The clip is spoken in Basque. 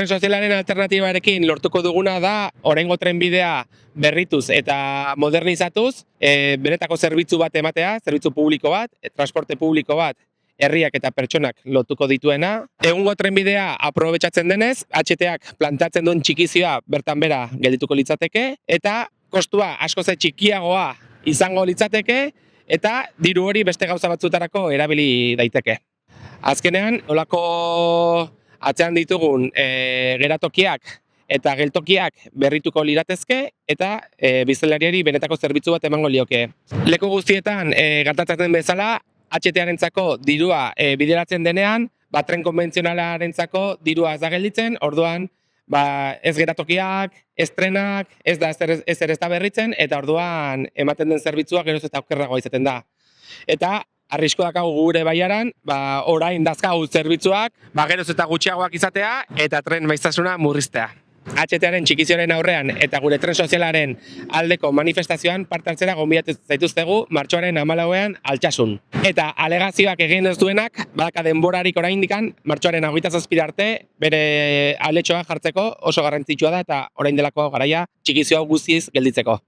Tren sozialaren alternatibarekin lortuko duguna da oraingo trenbidea berrituz eta modernizatuz, benetako zerbitzu bat ematea, zerbitzu publiko bat, transporte publiko bat, herriak eta pertsonak lotuko dituena. Egungo trenbidea aprobetxatzen denez, HTak plantatzen duen txikizioa bertan bera geldituko litzateke, eta kostua askoz txikiagoa izango litzateke, eta diru hori beste gauza batzutarako erabili daiteke. Azkenean, olako atzean ditugun geratokiak eta geltokiak berrituko liratezke eta biztanleriari benetako zerbitzu bat emango lioke. Leku guztietan gertatzen den bezala, HT-arentzako dirua bideratzen denean, tren konbentzionalarentzako dirua ez da gelditzen, orduan ez geratokiak, ez trenak, ez da berritzen, eta orduan ematen den zerbitzua geroz eta okerragoa izaten da. Eta arrisko dakagu gure baiaran, orain dazkagu zerbitzuak, geroz eta gutxiagoak izatea eta tren maiztasuna murriztea. HT-aren txikizioaren aurrean eta gure tren sozialaren aldeko manifestazioan parte hartzera gonbidatzen zaituztegu martxoaren 14ean Altsasun. Eta alegazioak egin ez duenak, badaka denborarik oraindikan martxoaren 27 arte bere aletxoa jartzeko oso garrantzitsua da eta orain delako garaia txikizio hau guztiz gelditzeko.